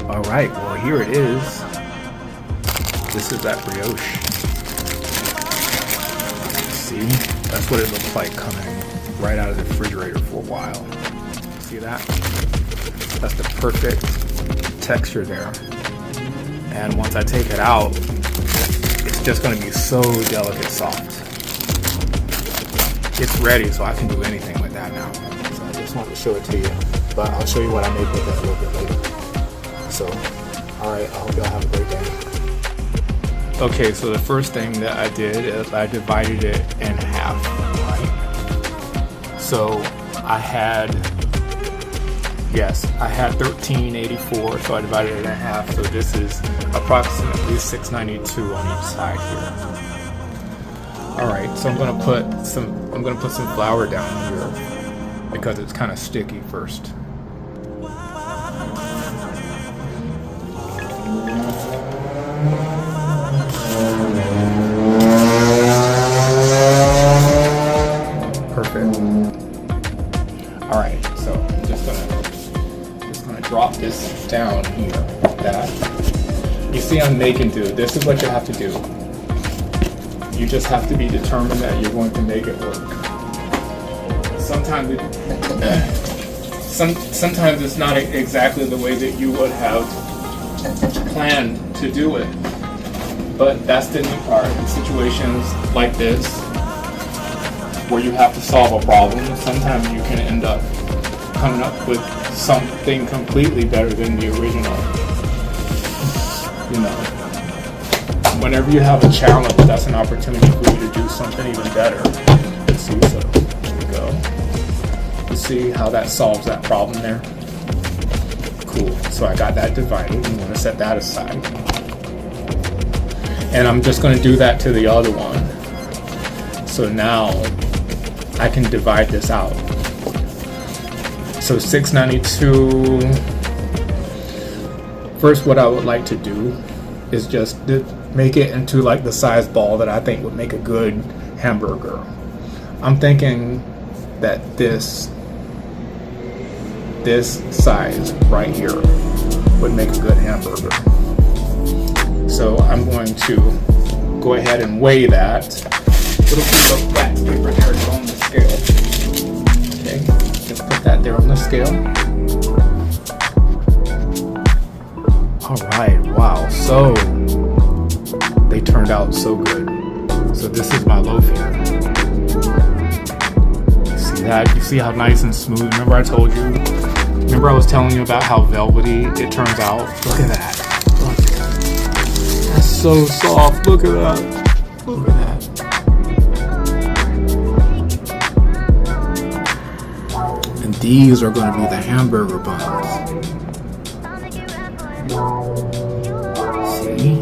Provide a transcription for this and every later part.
All right, well, here it is. This is that brioche. See, that's what it looks like coming right out of the refrigerator for a while. See that? That's the perfect texture there. And once I take it out, it's just going to be so delicate soft. It's ready, so I can do anything with that now. So I just wanted to show it to you, but I'll show you what I make with that a little bit later. So, alright, I hope y'all have a great day. Okay, so the first thing that I did is I divided it in half, right? So I had 1384, so I divided it in half. So this is approximately 692 on each side here. Alright, so I'm gonna put some flour down here because it's kind of sticky first. Perfect. All right, so I'm just gonna drop this down here like that. You see, I'm making do. This is what you have to do. You just have to be determined that you're going to make it work. Sometimes it's not exactly the way that you would have planned to do it, but that's the new part. In situations like this, where you have to solve a problem, sometimes you can end up coming up with something completely better than the original. You know, whenever you have a challenge, that's an opportunity for you to do something even better. See, so there we go. You see how that solves that problem there? Cool. So I got that divided. I'm going to set that aside. And I'm just going to do that to the other one. So now I can divide this out. So 692. First, what I would like to do is just make it into like the size ball that I think would make a good hamburger. I'm thinking that this size right here would make a good hamburger. So I'm going to go ahead and weigh that. Little piece of wax paper there is on the scale. Okay, just put that there on the scale. Alright, wow, so they turned out so good. So this is my loaf here. You see that? You see how nice and smooth? Remember I told you? Remember I was telling you about how velvety it turns out? Look at that. Look. That's so soft. Look at that. Look at that. And these are going to be the hamburger buns. See?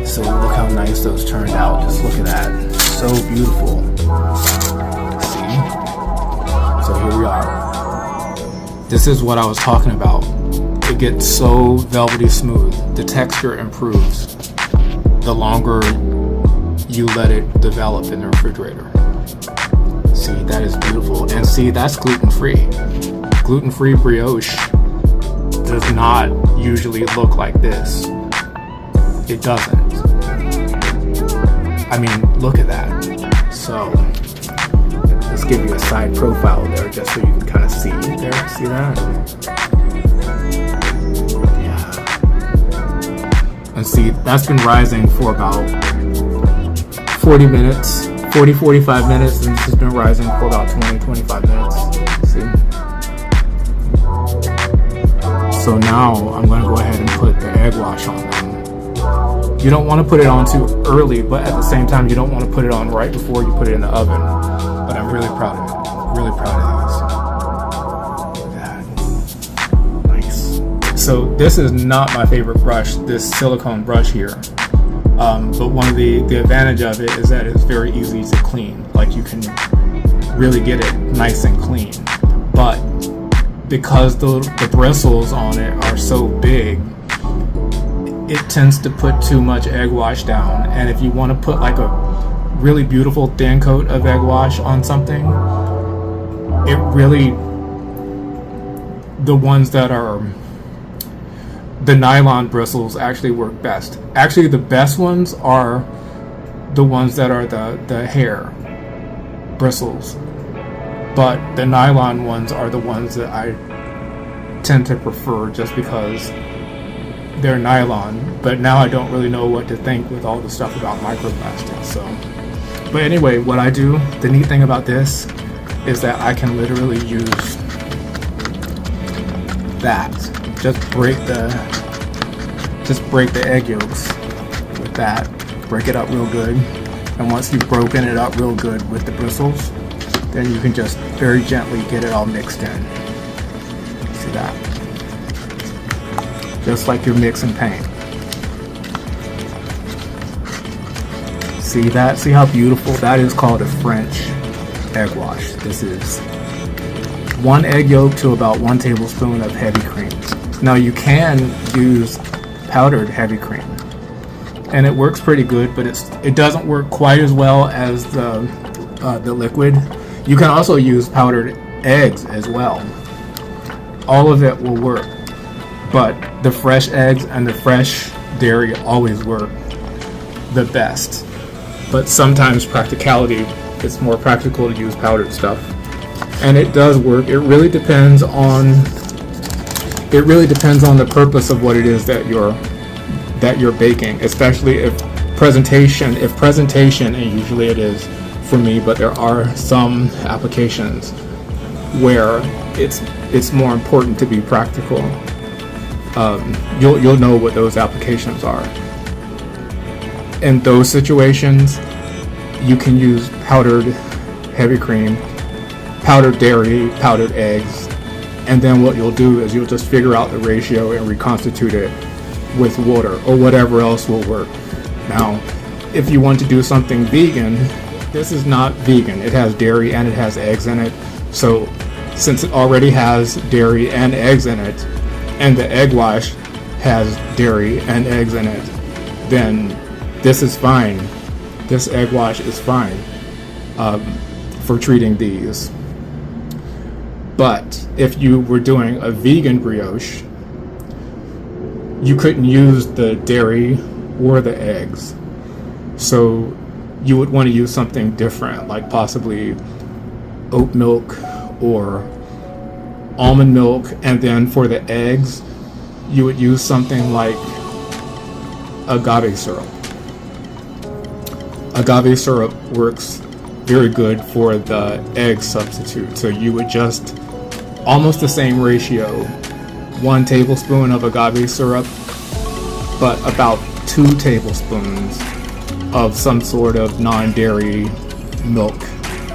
So look how nice those turned out. Just look at that. So beautiful. See? So here we are. This is what I was talking about. It gets so velvety smooth. The texture improves the longer you let it develop in the refrigerator. See, that is beautiful. And see, that's gluten-free. Gluten-free brioche does not usually look like this. It doesn't. I mean, look at that. So, let's give you a side profile there just so you can kind of see there. See that? Yeah. And see, that's been rising for about 40 minutes. 45 minutes, and this has been rising for about 25 minutes. See? So now I'm going to go ahead and put the egg wash on them. You don't want to put it on too early, but at the same time, you don't want to put it on right before you put it in the oven. But I'm really proud of it. Really proud of these. Look at that. Nice. So this is not my favorite brush, this silicone brush here. But one of the advantage of it is that it's very easy to clean. Like you can really get it nice and clean. But because the bristles on it are so big, it tends to put too much egg wash down. And if you want to put like a really beautiful thin coat of egg wash on something, it really, the ones that are the nylon bristles actually work best. Actually, the best ones are the ones that are the hair bristles, but the nylon ones are the ones that I tend to prefer just because they're nylon. But now I don't really know what to think with all the stuff about microplastics. So, but anyway, what I do, the neat thing about this is that I can literally use that. Just break the egg yolks with that. Break it up real good, and once you've broken it up real good with the bristles, then you can just very gently get it all mixed in. See that? Just like you're mixing paint. See that? See how beautiful? That is called a French egg wash. This is 1 egg yolk to about 1 tablespoon of heavy cream. Now you can use powdered heavy cream, and it works pretty good, but it doesn't work quite as well as the liquid. You can also use powdered eggs as well. All of it will work, but the fresh eggs and the fresh dairy always work the best. But sometimes practicality, it's more practical to use powdered stuff, and it does work. It really depends on the purpose of what it is that you're baking, especially if presentation, and usually it is for me, but there are some applications where it's more important to be practical. You'll know what those applications are. In those situations, you can use powdered heavy cream, powdered dairy, powdered eggs, and then what you'll do is you'll just figure out the ratio and reconstitute it with water or whatever else will work. Now, if you want to do something vegan, this is not vegan. It has dairy and it has eggs in it. So since it already has dairy and eggs in it, and the egg wash has dairy and eggs in it, then this is fine. This egg wash is fine for treating these. But if you were doing a vegan brioche, you couldn't use the dairy or the eggs. So you would want to use something different, like possibly oat milk or almond milk. And then for the eggs, you would use something like agave syrup. Agave syrup works very good for the egg substitute. So you would just, almost the same ratio, 1 tablespoon of agave syrup, but about 2 tablespoons of some sort of non-dairy milk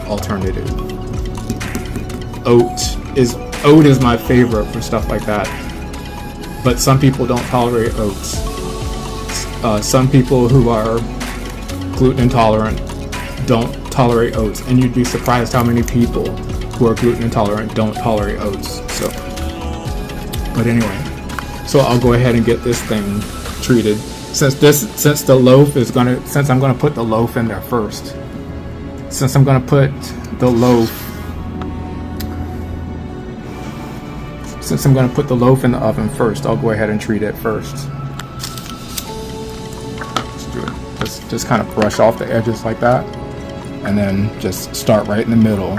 alternative. Oat is my favorite for stuff like that, but some people don't tolerate oats. Some people who are gluten intolerant don't tolerate oats, and you'd be surprised how many people who are gluten intolerant don't tolerate oats. So, but anyway, so I'll go ahead and get this thing treated. Since I'm gonna put the loaf in there first. Since I'm gonna put the loaf in the oven first, I'll go ahead and treat it first. Let's do it. Just kind of brush off the edges like that, and then just start right in the middle,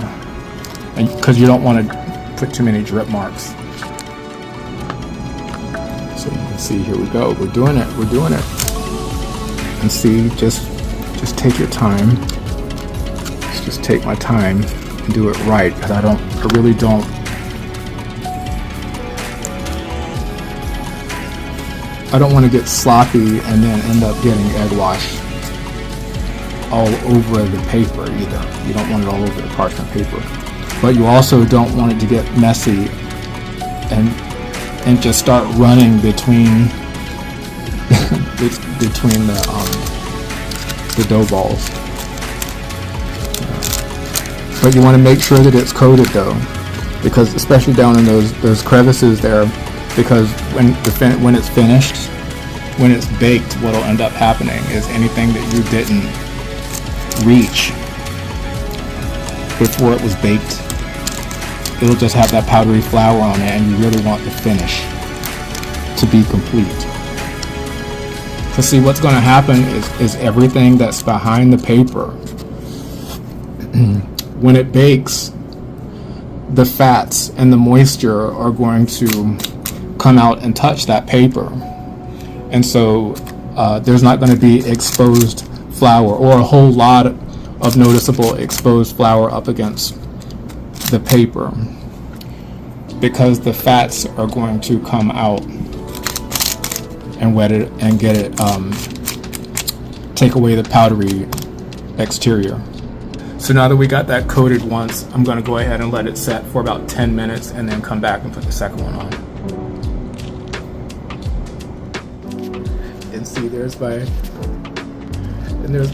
and because you don't want to put too many drip marks. So you can see, here we go. We're doing it. And see, just take your time. Let's just take my time and do it right, because I really don't. I don't want to get sloppy and then end up getting egg wash all over the paper either. You don't want it all over the parchment paper, but you also don't want it to get messy and just start running between the dough balls. But you want to make sure that it's coated though, because especially down in those crevices there, because when it's finished, when it's baked, what'll end up happening is anything that you didn't reach before it was baked, it'll just have that powdery flour on it, and you really want the finish to be complete. So see, what's going to happen is everything that's behind the paper, when it bakes, the fats and the moisture are going to come out and touch that paper. And so there's not going to be exposed flour or a whole lot of noticeable exposed flour up against the paper, because the fats are going to come out and wet it and get it, take away the powdery exterior. So now that we got that coated once, I'm going to go ahead and let it set for about 10 minutes and then come back and put the second one on. And see, there's my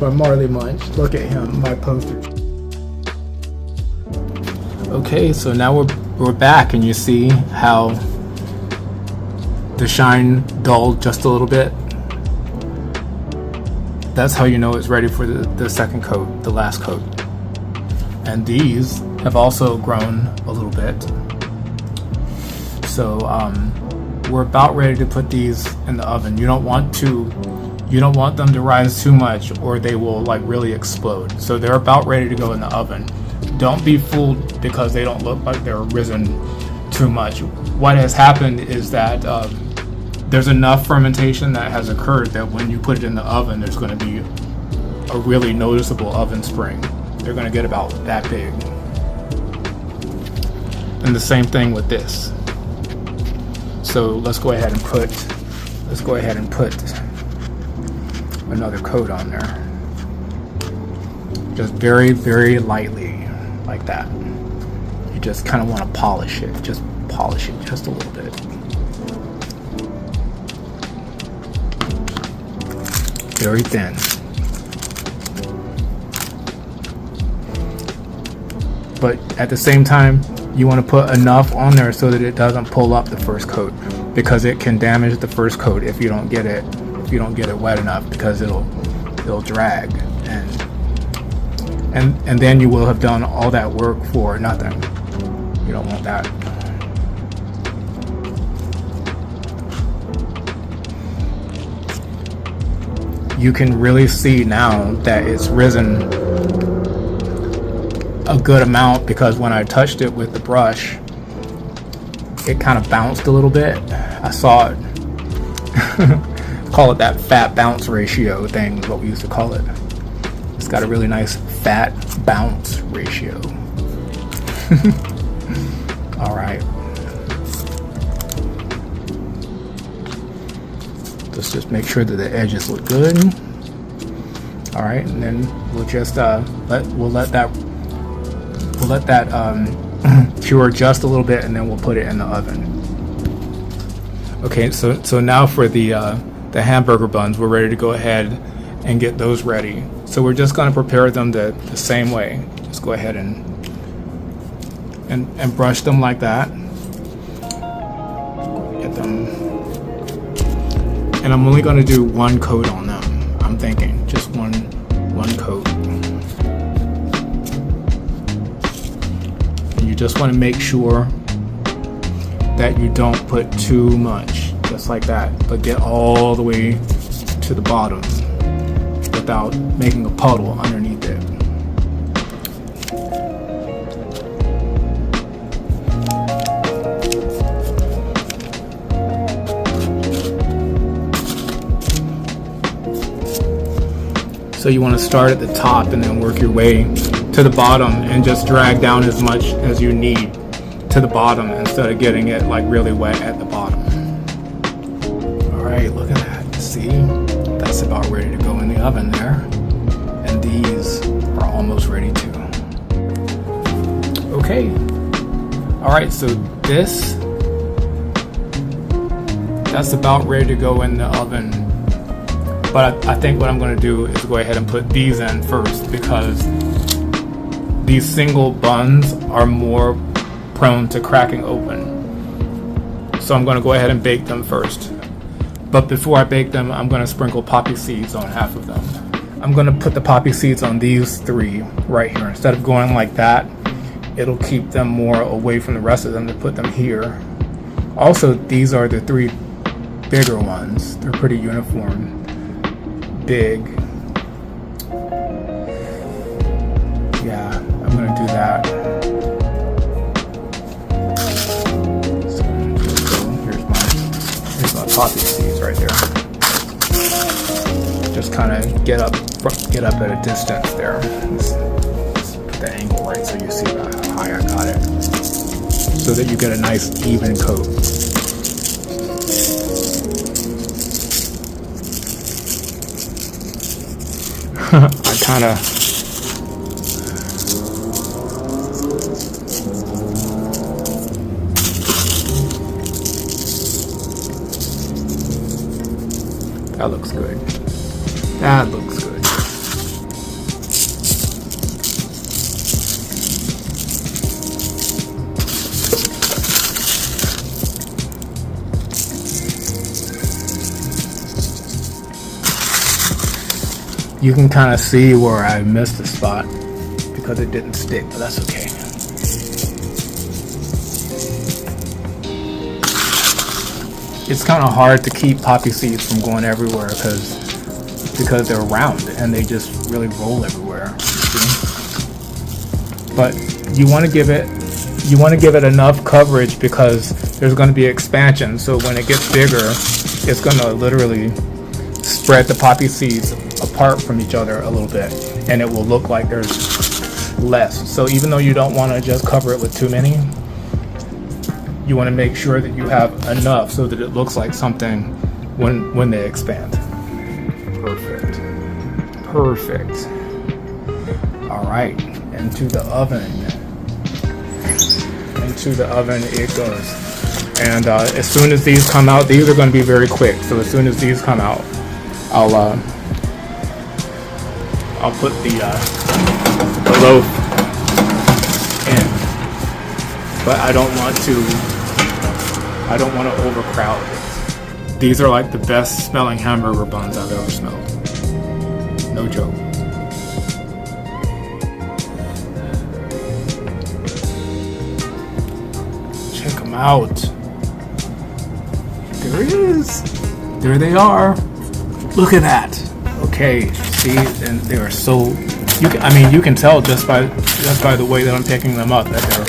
Marley Munch. Look at him, my poster. Okay, so now we're back, and you see how the shine dulled just a little bit. That's how you know it's ready for the second coat, the last coat. And these have also grown a little bit. So we're about ready to put these in the oven. You don't want them to rise too much, or they will like really explode. So they're about ready to go in the oven. Don't be fooled because they don't look like they're risen too much. What has happened is that there's enough fermentation that has occurred that when you put it in the oven, there's going to be a really noticeable oven spring. They're going to get about that big. And the same thing with this. So let's go ahead and put another coat on there. Just very, very lightly, like that. You just kind of want to polish it. Just polish it just a little bit. Very thin. But at the same time, you want to put enough on there so that it doesn't pull up the first coat, because it can damage the first coat if you don't get it wet enough, because it'll drag, and then you will have done all that work for nothing. You don't want that. You can really see now that it's risen a good amount, because when I touched it with the brush, it kind of bounced a little bit. I saw it. Call it that fat bounce ratio thing, is what we used to call it. It's got a really nice fat bounce ratio. All right. Let's just make sure that the edges look good. All right, and then we'll just we'll let that cure just a little bit, and then we'll put it in the oven. Okay, so now for the hamburger buns, we're ready to go ahead and get those ready. So we're just going to prepare them the same way. Just go ahead and brush them like that. Get them. And I'm only going to do one coat on them. I'm thinking just one coat. And you just want to make sure that you don't put too much, just like that, but get all the way to the bottom without making a puddle underneath it. So you want to start at the top and then work your way to the bottom, and just drag down as much as you need to the bottom instead of getting it like really wet at the bottom. All right, look at that. See, that's about ready to go in the oven there. And these are almost ready too. Okay. All right, so that's about ready to go in the oven. But I think what I'm going to do is go ahead and put these in first, because these single buns are more prone to cracking open. So I'm going to go ahead and bake them first. But before I bake them, I'm going to sprinkle poppy seeds on half of them. I'm going to put the poppy seeds on these 3 right here. Instead of going like that, it'll keep them more away from the rest of them to put them here. Also, these are the 3 bigger ones. They're pretty uniform, big. Yeah, I'm going to do that. Here's my poppy seeds right there. Just kind of get up at a distance there. Let's put the angle right so you see how high I got it, so that you get a nice even coat. I kind of that looks good. That looks good. You can kind of see where I missed a spot because it didn't stick, but that's okay. It's kind of hard to keep poppy seeds from going everywhere because they're round and they just really roll everywhere. See? But you want to give it enough coverage because there's going to be expansion. So when it gets bigger, it's going to literally spread the poppy seeds apart from each other a little bit, and it will look like there's less. So even though you don't want to just cover it with too many, you want to make sure that you have enough so that it looks like something when they expand. Perfect. Perfect. All right, into the oven. Into the oven it goes. And as soon as these come out, these are going to be very quick. So as soon as these come out, I'll put the loaf in, but I don't want to overcrowd it. These are like the best smelling hamburger buns I've ever smelled. No joke. Check them out. There it is. There they are. Look at that. Okay, see, and they are so. You can tell just by the way that I'm picking them up that they're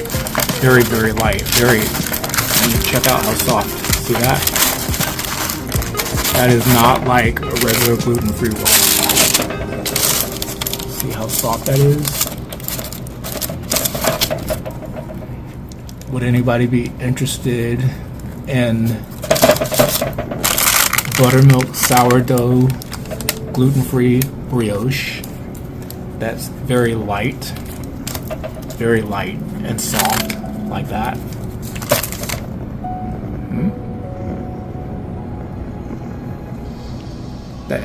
very, very light. And check out how soft. See that? That is not like a regular gluten-free roll. See how soft that is? Would anybody be interested in buttermilk sourdough gluten-free brioche that's very light and soft like that?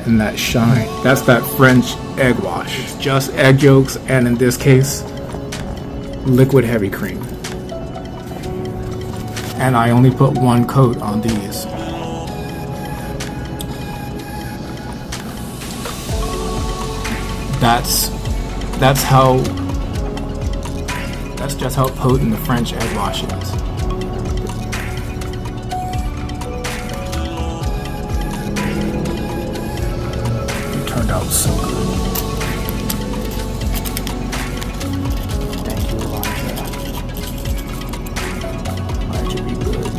And that shine, that's that French egg wash. It's just egg yolks, and in this case, liquid heavy cream. And I only put 1 coat on these. That's just how potent the French egg wash is. It turned out so good. Thank you, Elijah. That should be good.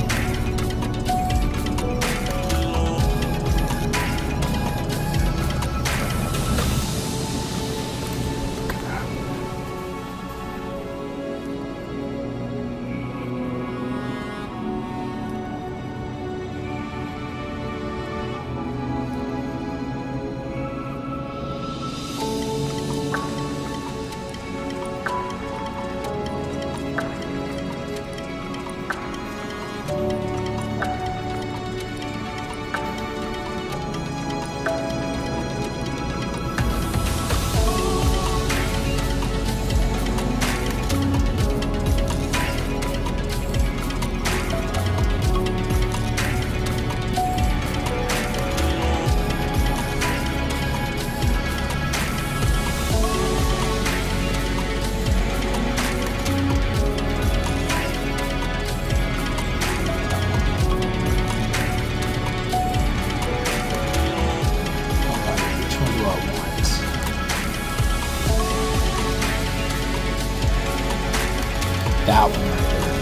That one right there.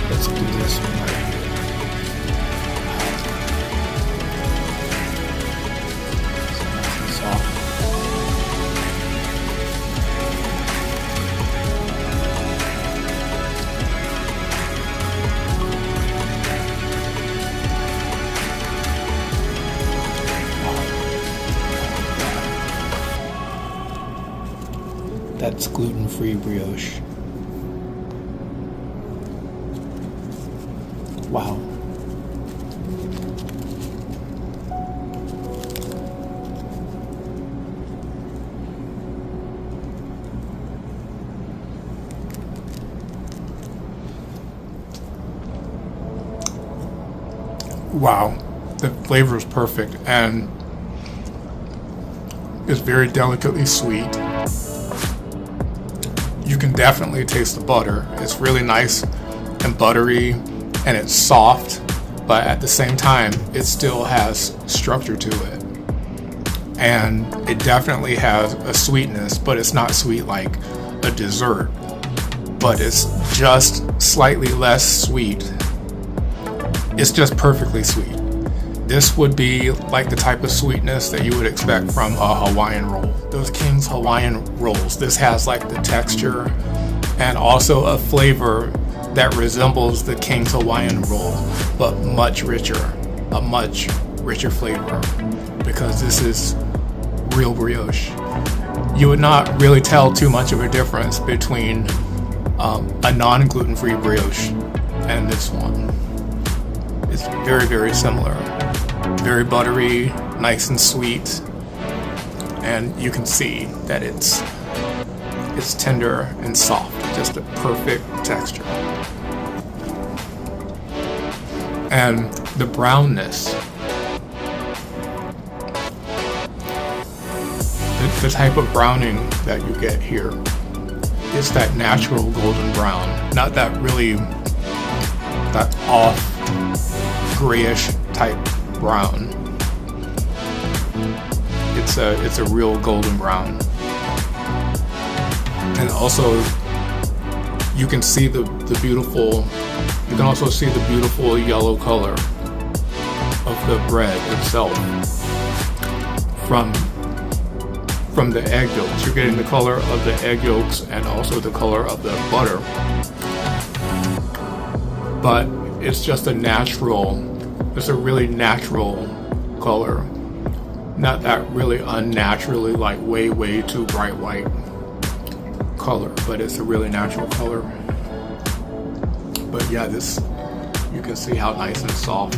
Let's do this one right here. So nice and soft. That's gluten-free brioche. Wow. Wow. The flavor is perfect and it's very delicately sweet. You can definitely taste the butter. It's really nice and buttery and it's soft, but at the same time, it still has structure to it. And it definitely has a sweetness, but it's not sweet like a dessert, but it's just slightly less sweet. It's just perfectly sweet. This would be like the type of sweetness that you would expect from a Hawaiian roll. Those King's Hawaiian rolls. This has like the texture and also a flavor that resembles the King's Hawaiian roll, but much richer, a much richer flavor, because this is real brioche. You would not really tell too much of a difference between a non-gluten-free brioche and this one. It's very, very similar. Very buttery, nice and sweet, and you can see that it's tender and soft, just a perfect texture. And the brownness, the type of browning that you get here is that natural golden brown, not that really that off grayish type brown. It's a real golden brown, and also you can see the beautiful. You can also see the beautiful yellow color of the bread itself from the egg yolks. You're getting the color of the egg yolks and also the color of the butter, but it's just a natural. It's a really natural color, not that really unnaturally like way too bright white color, but it's a really natural color. But yeah, this, you can see how nice and soft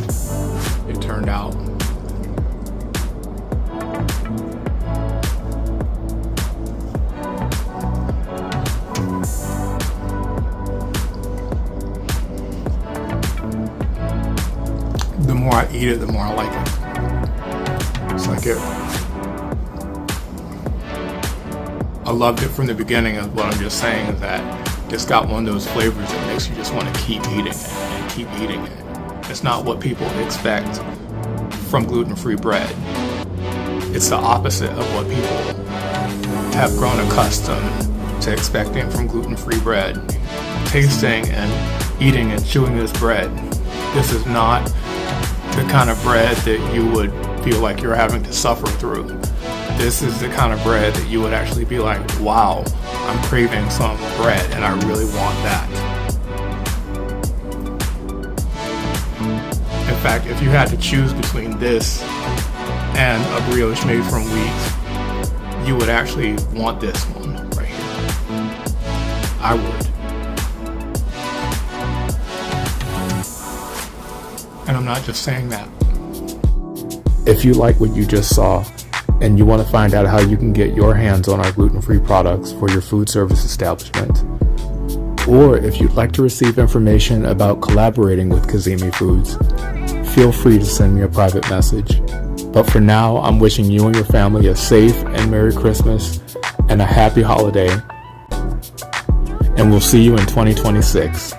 it turned out. The more I eat it, the more I like it. It's like it. I loved it from the beginning, and what I'm just saying is that it's got one of those flavors that makes you just want to keep eating it and keep eating it. It's not what people expect from gluten-free bread. It's the opposite of what people have grown accustomed to expecting from gluten-free bread. Tasting and eating and chewing this bread. This is not the kind of bread that you would feel like you're having to suffer through. This is the kind of bread that you would actually be like, wow, I'm craving some bread and I really want that. In fact, if you had to choose between this and a brioche made from wheat, you would actually want this one right here. I would. And I'm not just saying that. If you like what you just saw and you want to find out how you can get your hands on our gluten-free products for your food service establishment, or if you'd like to receive information about collaborating with Kazemi Foods, feel free to send me a private message. But for now, I'm wishing you and your family a safe and Merry Christmas and a happy holiday. And we'll see you in 2026.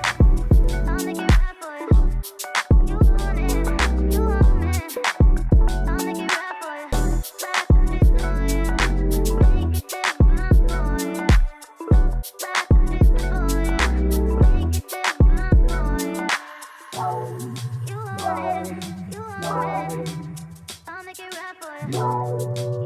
You want it, I'll make it right for you.